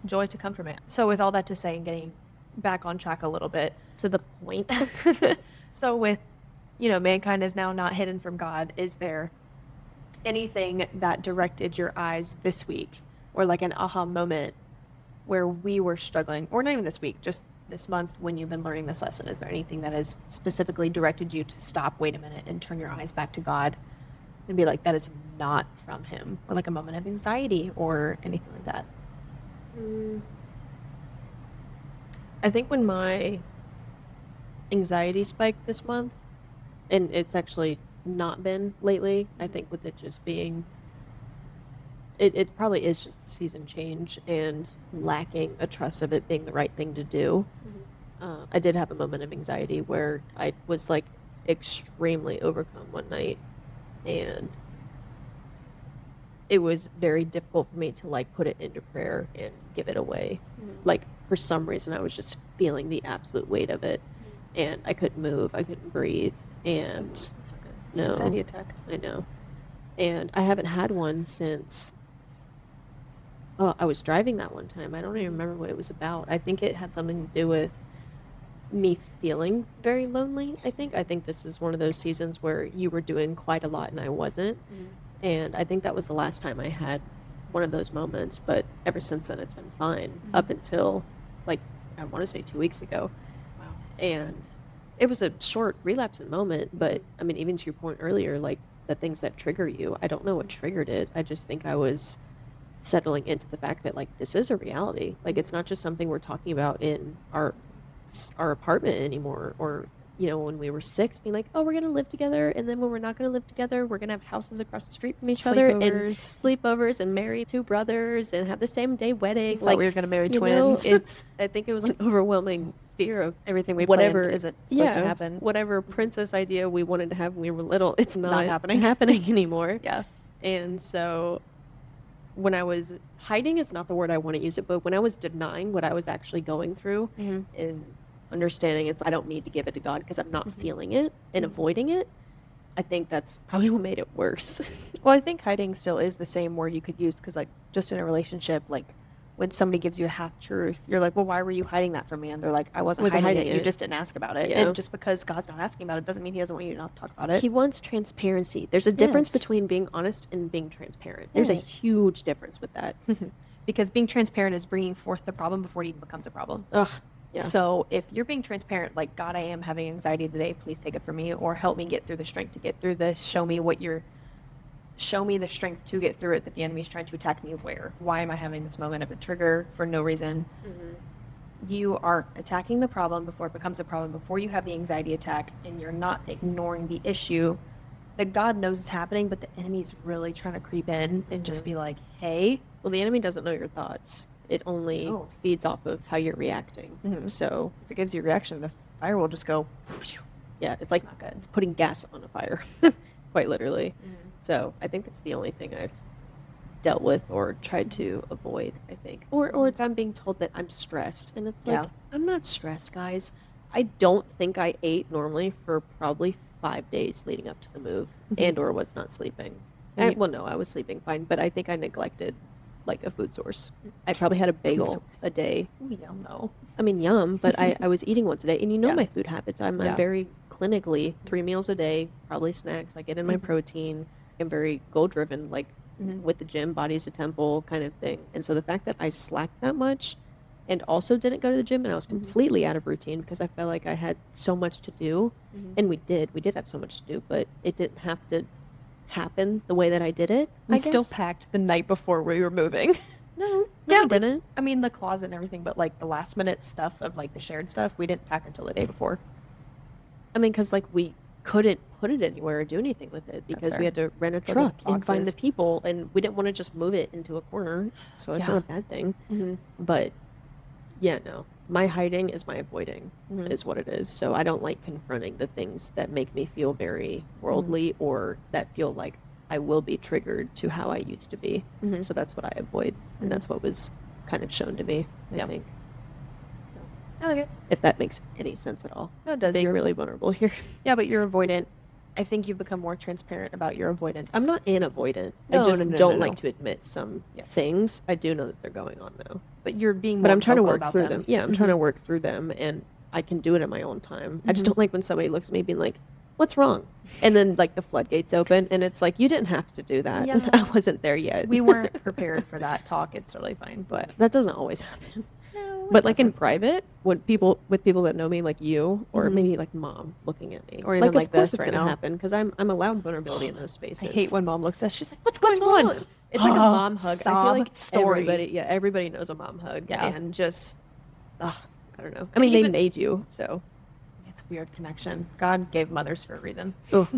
joy to come from it. So with all that to say, and getting back on track a little bit, To the point. so with, mankind is now not hidden from God, is there anything that directed your eyes this week, or like an aha moment where we were struggling, or not even this week, just this month when you've been learning this lesson? Is there anything that has specifically directed you to stop, wait a minute, and turn your eyes back to God and be like, that is not from him, or like a moment of anxiety or anything like that? I think when my anxiety spiked this month, and it's actually not been lately, I think with it just being, it probably is just the season change and lacking a trust of it being the right thing to do. I did have a moment of anxiety where I was like extremely overcome one night, and it was very difficult for me to like put it into prayer and give it away. Like for some reason, I was just feeling the absolute weight of it, and I couldn't move, I couldn't breathe, and So good. It's No. an anxiety attack. I know. And I haven't had one since. Oh, I was driving that one time. I don't even remember what it was about. I think it had something to do with me feeling very lonely. I think this is one of those seasons where you were doing quite a lot and I wasn't. And I think that was the last time I had one of those moments. But ever since then, it's been fine. Up until like I want to say 2 weeks ago. Wow. And it was a short relapsing moment, but I mean, even to your point earlier, like the things that trigger you, I don't know what triggered it. I just think I was settling into the fact that like this is a reality. Like it's not just something we're talking about in our apartment anymore, or when we were 6, being like, oh, we're gonna live together, and then when we're not gonna live together, we're gonna have houses across the street from each other and sleepovers and marry 2 brothers and have the same day wedding. Like we were gonna marry you know, twins. I think it was an overwhelming fear of Everything we whatever planned isn't supposed to happen. whatever princess idea we wanted to have when we were little, it's not happening. happening anymore. Yeah. And so when I was hiding is not the word I want to use it, but when I was denying what I was actually going through and understanding I don't need to give it to God because I'm not feeling it and avoiding it, I think that's probably what made it worse. Well, I think hiding still is the same word you could use, because like just in a relationship, like when somebody gives you a half truth, you're like, well, why were you hiding that from me? And they're like, I wasn't hiding it. You just didn't ask about it. Yeah. And just because God's not asking about it doesn't mean he doesn't want you to not talk about it. He wants transparency. There's a difference Yes. between being honest and being transparent. There's a Yes. huge difference with that. Because being transparent is bringing forth the problem before it even becomes a problem. Ugh. Yeah. So if you're being transparent, like, God, I am having anxiety today, please take it from me, or help me get through the strength to get through this. Show me the strength to get through it, that the enemy's trying to attack me where. Why am I having this moment of a trigger for no reason? You are attacking the problem before it becomes a problem, before you have the anxiety attack, and you're not ignoring the issue that God knows is happening, but the enemy is really trying to creep in and just be like, hey. Well, the enemy doesn't know your thoughts. It only Oh. feeds off of how you're reacting. So, If it gives you a reaction, the fire will just go. yeah, it's like not good. it's putting gas on a fire, quite literally. So, I think that's the only thing I've dealt with or tried to avoid, I think. Or it's I'm being told that I'm stressed, and it's like, Yeah. I'm not stressed, guys. I don't think I ate normally for probably 5 days leading up to the move, and or was not sleeping. And you- Well, no, I was sleeping fine, but I think I neglected like a food source. I probably had a bagel a day. Ooh, yum, though. I mean, yum, but I was eating once a day. And Yeah. my food habits. I'm Yeah. very clinically 3 meals a day, probably snacks. I get in my protein. I'm very goal driven, like with the gym, body's a temple kind of thing. And so the fact that I slacked that much and also didn't go to the gym, and I was completely out of routine because I felt like I had so much to do. And we did have so much to do, but it didn't have to happen the way that I did it. We I still guess. packed the night before we were moving. No, Yeah, I didn't. I mean, the closet and everything, but like the last minute stuff of like the shared stuff, we didn't pack until the day before. I mean, because like we couldn't put it anywhere or do anything with it because fair. we had to rent a the truck and find the boxes. people, and we didn't want to just move it into a corner. So it's Yeah. not a bad thing. But yeah, no, my hiding is my avoiding is what it is. So I don't like confronting the things that make me feel very worldly or that feel like I will be triggered to how I used to be. So that's what I avoid, and that's what was kind of shown to me. I Yeah. think, Okay. if that makes any sense at all. No, it does. Being You're really vulnerable here. Yeah, but you're avoidant. I think you've become more transparent about your avoidance. I'm not an avoidant. No, I just no, no, don't no, like no. to admit some Yes. things. I do know that they're going on though. But you're being. But more I'm trying to vocal work about through them. Yeah, I'm trying to work through them, and I can do it at my own time. I just don't like when somebody looks at me being like, "What's wrong?" And then like the floodgates open, and it's like you didn't have to do that. Yeah. I wasn't there yet. We weren't prepared for that talk. It's totally fine. but that doesn't always happen. No. But like in private, when people that know me, like you, or maybe like mom looking at me, Or even like of course this it's right gonna now. happen because I'm allowed vulnerability in those spaces. I hate when mom looks at us. She's like, What's going on? It's like a mom hug. I feel Sob like story. everybody knows a mom hug. Yeah. And just, I don't know. I mean, they even- made you, so. It's a weird connection. God gave mothers for a reason. Oh,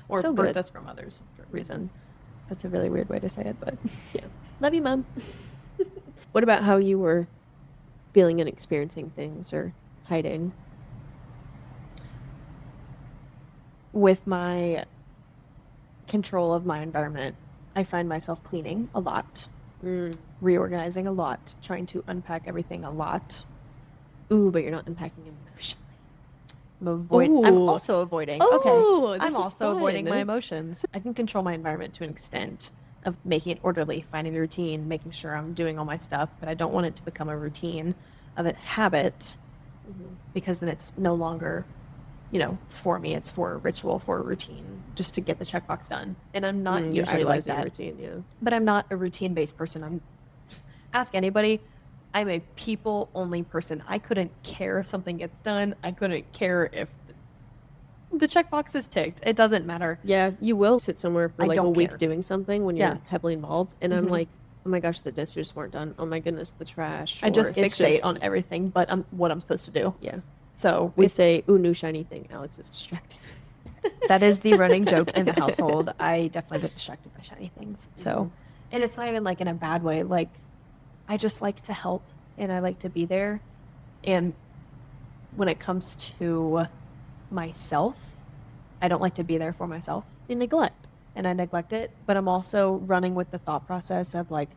Or so birthed good. us from mothers for a reason. That's a really weird way to say it, but Yeah. Love you, mom. What about how you were feeling and experiencing things or hiding? with my control of my environment, I find myself cleaning a lot, reorganizing a lot, trying to unpack everything a lot. Ooh, but you're not unpacking emotionally. I'm Ooh. also avoiding. Oh, okay. this I'm is also avoiding fun. my emotions. I can control my environment to an extent of making it orderly, finding the routine, making sure I'm doing all my stuff, but I don't want it to become a routine of a habit because then it's no longer, for me. It's for a ritual, for a routine, just to get the checkbox done. And I'm not You usually like idolize your that. routine, yeah. But I'm not a routine-based person. Ask anybody. I'm a people only person. I couldn't care if something gets done. I couldn't care if the checkbox is ticked. It doesn't matter. Yeah, you will sit somewhere for I like a don't week care. doing something when you're Yeah. heavily involved, and I'm Mhm. like, oh my gosh, the dishes weren't done. Oh my goodness, the trash. I just Or it's fixate just- on everything but what I'm supposed to do. Yeah, So we say, ooh, new shiny thing. Alex is distracted. that is the running joke in the household. I definitely get distracted by shiny things. So, Mhm. and it's not even like in a bad way. Like, I just like to help and I like to be there. And when it comes to myself, I don't like to be there for myself You neglect. and I neglect it. But I'm also running with the thought process of like,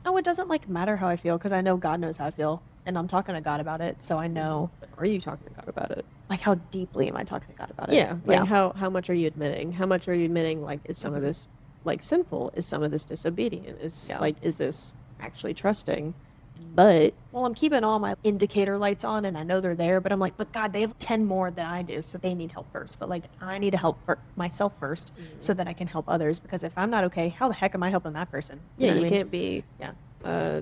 oh, it doesn't like matter how I feel because I know God knows how I feel. And I'm talking to God about it. So I know Are you talking to God about it? like how deeply am I talking to God about it? Yeah, like how much are you admitting? How much are you admitting? Like, is some of this like sinful? Is some of this disobedient? Is Yeah. like, is this actually trusting? But Well, I'm keeping all my indicator lights on and I know they're there, but I'm like, but God, they have 10 more than I do. So they need help first. But like, I need to help myself first so that I can help others. Because if I'm not okay, how the heck am I helping that person? yeah, know you what I mean? can't be Yeah.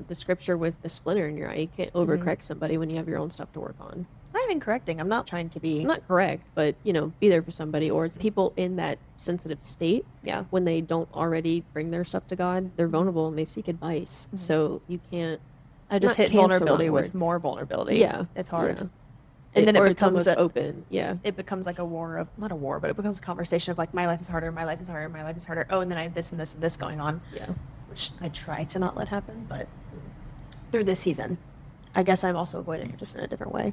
the scripture with the splinter in your eye. You can't overcorrect somebody when you have your own stuff to work on. Not even correcting. I'm not trying to be. Not correct, but be there for somebody. Or it's people in that sensitive state. Yeah. When they don't already bring their stuff to God, they're vulnerable and they seek advice. So you can't. I just not hit cancel's the wrong vulnerability with word. more vulnerability. Yeah, It's hard. yeah. And then it or becomes it's almost open. Yeah. it becomes like a war of, not a war, but it becomes a conversation of like, my life is harder, my life is harder, my life is harder. Oh, and then I have this and this and this going on. Yeah. Which I try to not let happen, but through this season, I guess I'm also avoiding it just in a different way.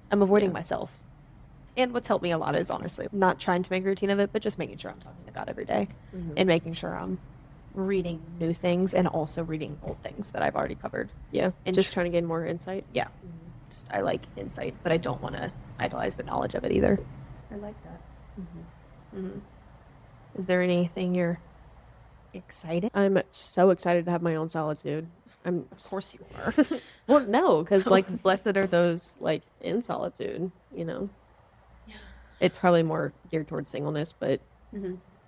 I'm avoiding Yeah. myself. And what's helped me a lot is honestly not trying to make a routine of it, but just making sure I'm talking to God every day and making sure I'm reading new things and also reading old things that I've already covered. Yeah. And Just trying to gain more insight. Yeah. Just, I like insight, but I don't want to idolize the knowledge of it either. I like that. Is there anything you're excited? I'm so excited to have my own solitude. Of course you are. Well, no, because like blessed are those like in solitude. It's probably more geared towards singleness, but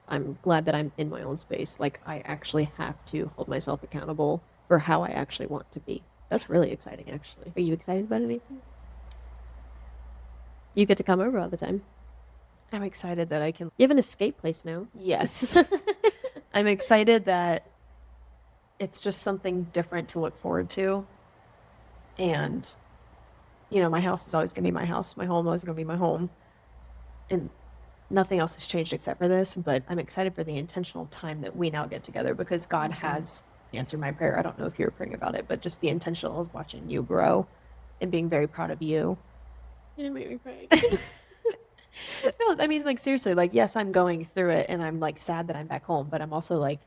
I'm glad that I'm in my own space. Like I actually have to hold myself accountable for how I actually want to be. That's really exciting, actually. Are you excited about anything? You get to come over all the time. I'm excited that I can. You have an escape place now. Yes. I'm excited that it's just something different to look forward to. And, my house is always going to be my house. My home is always going to be my home. And nothing else has changed except for this. But I'm excited for the intentional time that we now get together because God has answered my prayer. I don't know if you were praying about it, but just the intentional of watching you grow and being very proud of you. You didn't make me cry. No, I mean, like, seriously, like, yes, I'm going through it and I'm like sad that I'm back home, but I'm also like,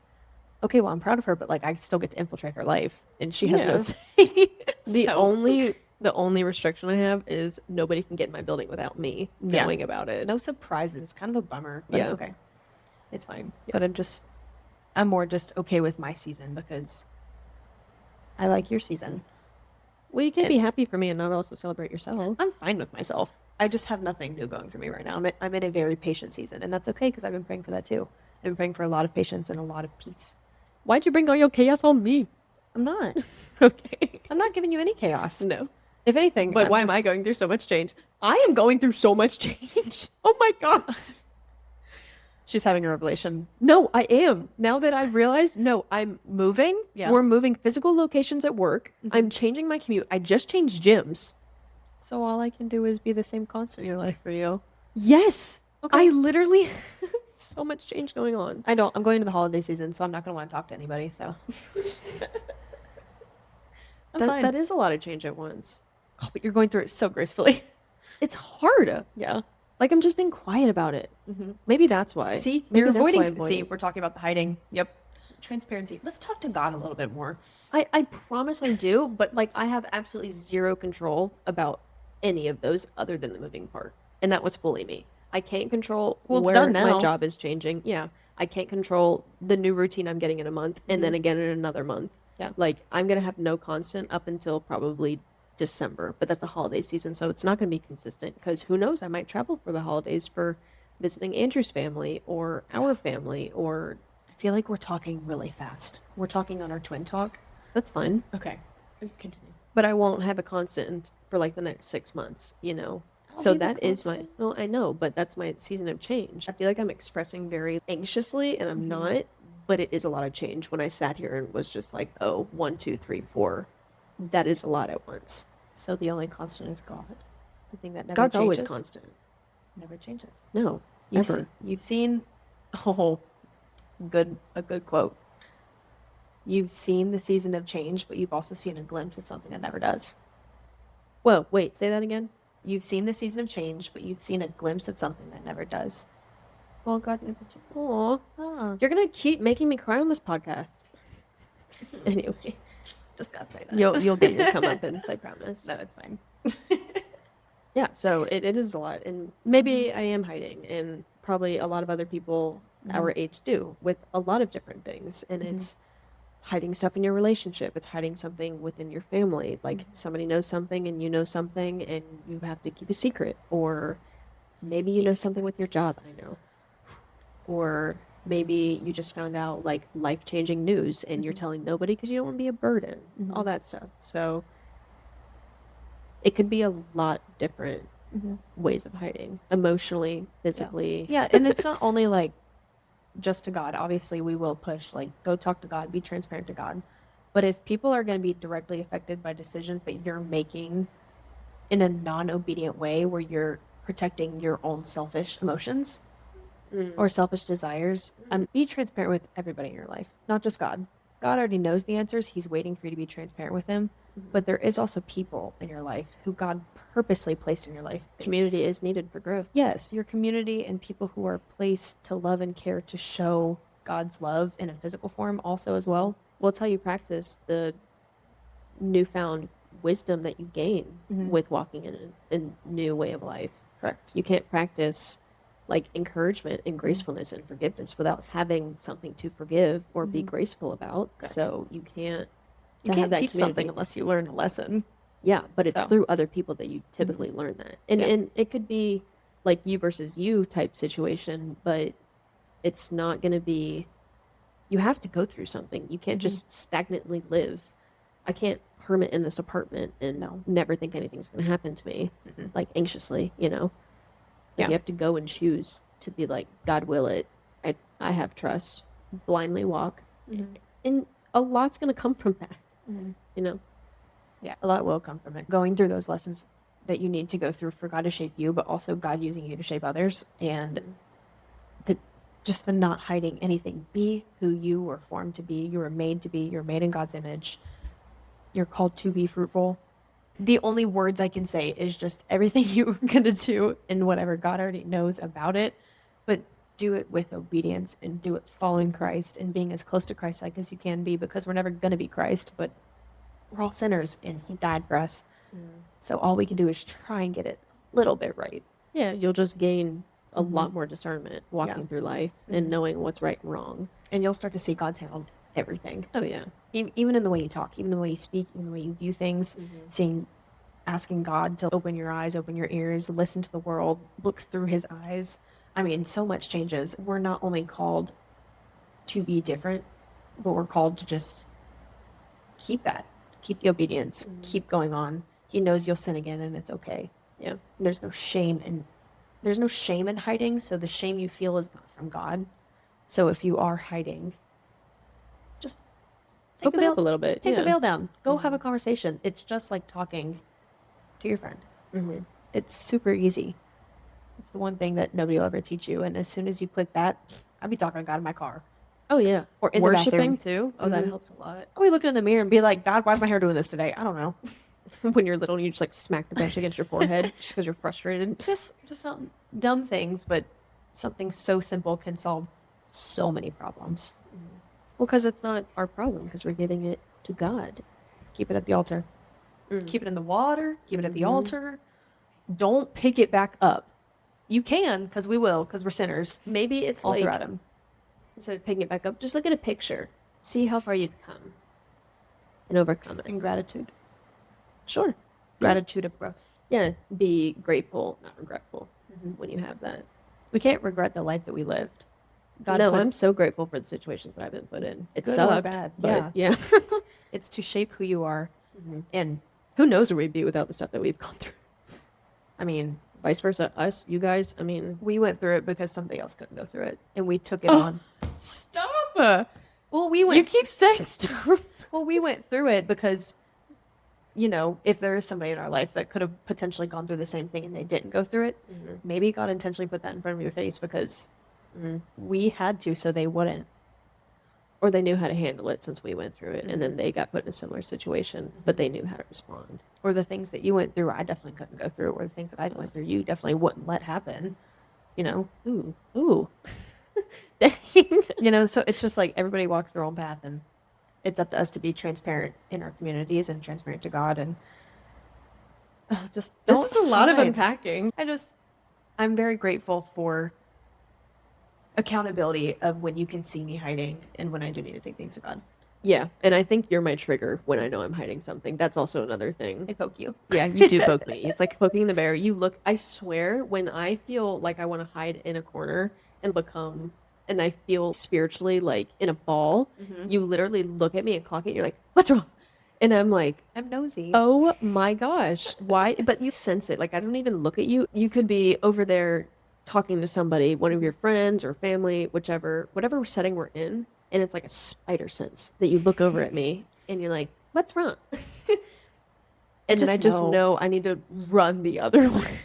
okay, well, I'm proud of her, but like, I still get to infiltrate her life and she has no Yeah. say. The So, only restriction I have is nobody can get in my building without me Yeah. knowing about it. no surprises. Kind of a bummer, but it's Yeah. okay. It's fine. But I'm more just okay with my season because I like your season. Well, you can't be happy for me and not also celebrate yourself. I'm fine with myself. I just have nothing new going for me right now. I'm in a very patient season, and that's okay because I've been praying for that too. I've been praying for a lot of patience and a lot of peace. Why'd you bring all your chaos on me? I'm not. Okay. I'm not giving you any chaos. No. If anything, But I'm why just- am I going through so much change? I am going through so much change. Oh my gosh. She's having a revelation. No, I am. Now that I realize, no, I'm moving. Yeah. We're moving physical locations at work. I'm changing my commute. I just changed gyms. So all I can do is be the same constant in your life for you. Yes. Okay. I literally so much change going on. I don't. I'm going to the holiday season, so I'm not going to want to talk to anybody. So I'm fine. That is a lot of change at once. Oh, but you're going through it so gracefully. It's hard. Yeah. Like I'm just being quiet about it. Maybe that's why. See, Maybe you're that's why avoiding. I'm See, we're talking about the hiding. Yep. Transparency. Let's talk to God a little bit more. I promise I do, but like I have absolutely zero control about any of those other than the moving part. And that was fully me. I can't control Well, it's where done my now. job is changing. Yeah. I can't control the new routine I'm getting in a month and then again in another month. Yeah. Like I'm gonna have no constant up until probably December, but that's a holiday season, so it's not gonna be consistent because who knows, I might travel for the holidays for visiting Andrew's family or our family or I feel like we're talking really fast. We're talking on our twin talk. that's fine. Okay. Continue. but I won't have a constant for like the next 6 months, I'll So be the that is constant. no, I know, but that's my season of change. I feel like I'm expressing very anxiously, and I'm not, but it is a lot of change. When I sat here and was just like, oh, 1, 2, 3, 4, that is a lot at once. So the only constant is God. The thing that never God's changes. always constant. Never changes. No, You've, ever. you've seen, oh, a good quote. You've seen the season of change, but you've also seen a glimpse of something that never does. Well, wait, say that again. You've seen the season of change, but you've seen a glimpse of something that never does. Well, God never changes. Aw, Oh, you're gonna keep making me cry on this podcast. Anyway, just gotta say that. you'll get your comeuppance, I promise. No, it's fine. Yeah, so it is a lot, and maybe I am hiding, and probably a lot of other people our age do with a lot of different things, and it's hiding stuff in your relationship. It's hiding something within your family, like somebody knows something and you know something, and you have to keep a secret, or maybe you know something with your job. I know, or maybe you just found out like life-changing news, and you're telling nobody because you don't want to be a burden. All that stuff. So it could be a lot different ways of hiding emotionally, physically. Yeah, and it's not only like just to God. Obviously, we will push, like, go talk to God, be transparent to God. But if people are going to be directly affected by decisions that you're making in a non-obedient way, where you're protecting your own selfish emotions or selfish desires, be transparent with everybody in your life, not just God. God already knows the answers. He's waiting for you to be transparent with him. But there is also people in your life who God purposely placed in your life. Community is needed for growth. Yes, your community and people who are placed to love and care, to show God's love in a physical form also as well. Well, it's how you practice the newfound wisdom that you gain with walking in a new way of life. Correct. You can't practice like encouragement and gracefulness and forgiveness without having something to forgive or be graceful about. Correct. So you can't You to have can't that teach community. something unless you learn a lesson. Yeah, but it's So. through other people that you typically learn that. And Yeah. and it could be like you versus you type situation, but it's not going to be you have to go through something. You can't just stagnantly live. I can't hermit in this apartment and never think anything's going to happen to me, like anxiously, Like Yeah. you have to go and choose to be like, God will it. I have trust. Blindly walk. And a lot's going to come from that, Yeah, a lot will come from it. Going through those lessons that you need to go through for God to shape you, but also God using you to shape others, and the not hiding anything. Be who you were formed to be. You were made to be. You're made in God's image. You're called to be fruitful. The only words I can say is just everything you're gonna do and whatever God already knows about it, but do it with obedience and do it following Christ and being as close to Christ like as you can be, because we're never gonna be Christ, but we're all sinners and he died for us. So all we can do is try and get it a little bit right. Yeah, you'll just gain a lot more discernment walking Yeah. through life and knowing what's right and wrong. And you'll start to see God's hand on everything. Oh, yeah. Even in the way you talk, even the way you speak, even the way you view things, asking God to open your eyes, open your ears, listen to the world, look through his eyes. I mean, so much changes. We're not only called to be different, but we're called to just keep the obedience, keep going on. He knows you'll sin again and it's okay. Yeah. There's no shame in hiding, so the shame you feel is not from God. So if you are hiding, just take Open the veil up a little bit. Take the yeah. veil down. Go have a conversation. It's just like talking to your friend. It's super easy. It's the one thing that nobody will ever teach you. And as soon as you click that, I'd be talking to God in my car. Oh, yeah. Or in the Worshiping, bathroom. too. Oh, that helps a lot. I'll be looking in the mirror and be like, God, why is my hair doing this today? I don't know. When you're little and you just like smack the brush against your forehead just because you're frustrated. Just some dumb things, but something so simple can solve so many problems. Well, because it's not our problem because we're giving it to God. Keep it at the altar. Keep it in the water. Keep it at the altar. Don't pick it back up. You can, because we will, because we're sinners. Maybe it's All like, throughout him. instead of picking it back up, just look at a picture. See how far you've come and overcome it. And gratitude. Sure. Gratitude of growth. Yeah. Be grateful, not regretful when you have that. We can't regret the life that we lived. God No, put- I'm so grateful for the situations that I've been put in. It Good or sucked, bad, but yeah. It's to shape who you are. And Who knows where we'd be without the stuff that we've gone through? I mean, Vice versa, us, you guys. I mean, we went through it because somebody else couldn't go through it, and we took it Oh. on. stop. Well, we You went. keep saying stop. Well, we went through it because, you know, if there is somebody in our life that could have potentially gone through the same thing and they didn't go through it, maybe God intentionally put that in front of your face because we had to, so they wouldn't. Or they knew how to handle it since we went through it, and then they got put in a similar situation, but they knew how to respond. Or the things that you went through, I definitely couldn't go through. Or the things that I went through, you definitely wouldn't let happen. You know, Ooh. Dang. you know. So it's just like everybody walks their own path, and it's up to us to be transparent in our communities and transparent to God. And just This don't is a lot of hide. unpacking. I'm very grateful for accountability of when you can see me hiding and when I do need to take things to God. Yeah, and I think you're my trigger when I know I'm hiding something. That's also another thing. I poke you. Yeah, you do poke me. It's like poking the bear. You look, I swear, when I feel like I want to hide in a corner and and I feel spiritually like in a ball, you literally look at me and clock it. You're like, what's wrong? And I'm like, I'm nosy. oh my gosh, why? But you sense it. Like, I don't even look at you. You could be over there talking to somebody, one of your friends or family, whatever setting we're in. And it's like a spider sense that you look over at me and you're like, what's wrong? And then I just know I need to run the other way.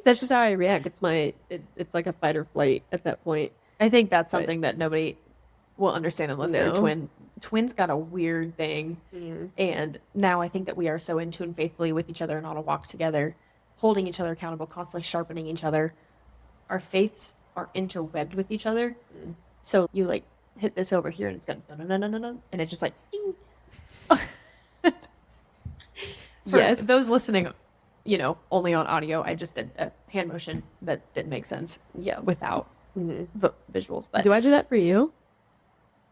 That's just how I react. It's like a fight or flight at that point. I think that's something that nobody will understand unless they're a No. twin. Twins got a weird thing. And now I think that we are so in tune faithfully with each other and on a walk together, holding each other accountable, constantly sharpening each other. Our faiths are interwebbed with each other. So you like hit this over here and it's going no, and it's just like ding. For Yes. those listening, you know, only on audio, I just did a hand motion that didn't make sense. Yeah. Without visuals, but Do I do that for you?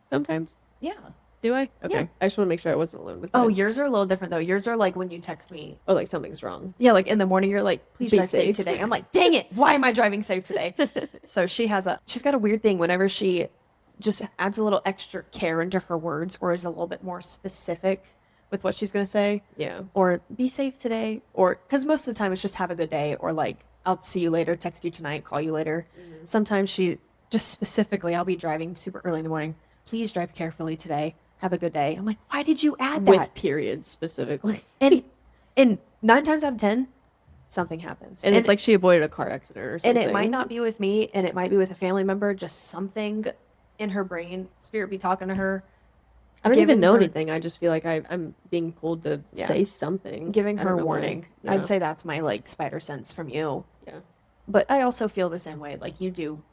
Sometimes? yeah. Do I? Okay. Yeah. I just want to make sure I wasn't alone with that. Oh, yours are a little different though. Yours are like when you text me. Oh, like something's wrong. Yeah, like in the morning, you're like, please Be drive safe safe. today. I'm like, dang it, why am I driving safe today? So she's got a weird thing whenever she just adds a little extra care into her words or is a little bit more specific with what she's going to say. Yeah. Or be safe today. Or because most of the time it's just have a good day or like, I'll see you later, text you tonight, call you later. Sometimes she just specifically, I'll be driving super early in the morning. Please drive carefully today. Have a good day. I'm like, why did you add that? With periods specifically. And 9 times out of 10, something happens. And it's like she avoided a car accident or and something. it might not be with me, and it might be with a family member. Just something in her brain, spirit be talking to her, I don't even giving know her- anything. I just feel like I'm being pulled to Yeah. say something. giving I don't her know why. warning. Yeah. I'd say that's my like spider sense from you. Yeah. But I also feel the same way. Like you do.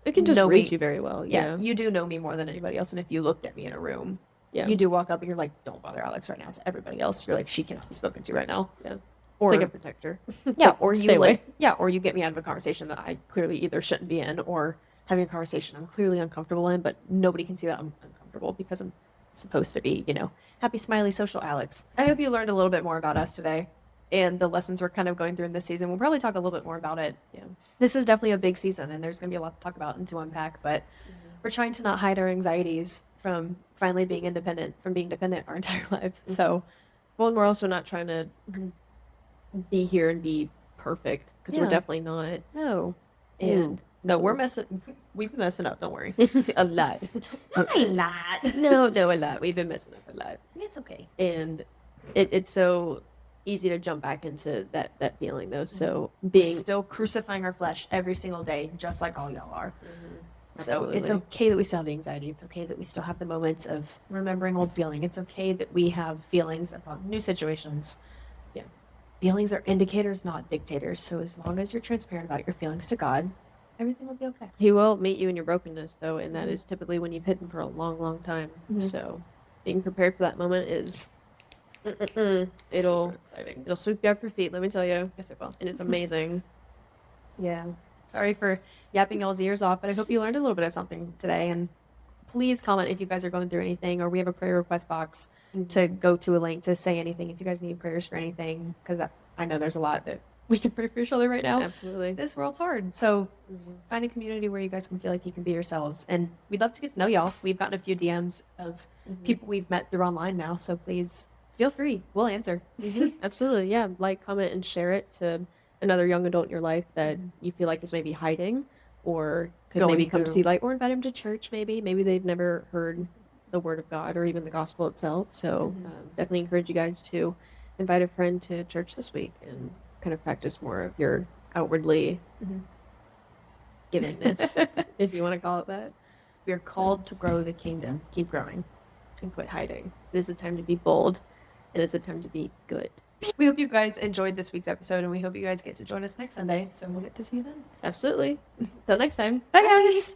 It can just know read me- you very well. Yeah, Yeah. you do know me more than anybody else. And if you looked at me in a room, Yeah. you do walk up and you're like, don't bother Alex right now. To everybody else, you're like, she cannot be spoken to right now. Yeah. Or It's like a protector. yeah, or Stay you away. like yeah, or you get me out of a conversation that I clearly either shouldn't be in, or having a conversation I'm clearly uncomfortable in, but nobody can see that I'm uncomfortable because I'm supposed to be, you know, happy, smiley, social Alex. I hope you learned a little bit more about us today and the lessons we're kind of going through in this season. We'll probably talk a little bit more about it. Yeah. This is definitely a big season, and there's going to be a lot to talk about and to unpack, but we're trying to not hide our anxieties from finally being independent, from being dependent our entire lives. So, Well, and we're also not trying to be here and be perfect because we're Yeah. definitely not. no. And No, we've been messing up, don't worry. a lot. A lot. No, a lot. We've been messing up a lot. It's okay. And it's so easy to jump back into that feeling though. So being Still crucifying our flesh every single day, just like all y'all are. So it's Absolutely. okay that we still have the anxiety. It's okay that we still have the moments of remembering old feeling. It's okay that we have feelings about new situations. Yeah. Feelings are indicators, not dictators. So as long as you're transparent about your feelings to God, everything will be okay. He will meet you in your brokenness though, and that is typically when you've hidden for a long, long time. Mhm. So being prepared for that moment is it'll exciting. it'll sweep you off your feet, let me tell you. Yes, it will. And it's amazing. Yeah. Sorry for yapping y'all's ears off, but I hope you learned a little bit of something today. And please comment if you guys are going through anything, or we have a prayer request box to go to a link to say anything if you guys need prayers for anything, because I know there's a lot that we can pray for each other right now. Absolutely. This world's hard. So find a community where you guys can feel like you can be yourselves. And we'd love to get to know y'all. We've gotten a few DMs of people we've met through online now. So please feel free. We'll answer. Absolutely. Yeah. Like, comment, and share it to another young adult in your life that you feel like is maybe hiding or could Going maybe come to through. see light, or invite them to church maybe. Maybe they've never heard the word of God or even the gospel itself. So definitely encourage you guys to invite a friend to church this week and kind of practice more of your outwardly givingness, if you want to call it that. We are called to grow the kingdom. Keep growing and quit hiding. It is a time to be bold. It is a time to be good. We hope you guys enjoyed this week's episode, and we hope you guys get to join us next Sunday. So we'll get to see you then. Absolutely. Till next time. Bye, guys.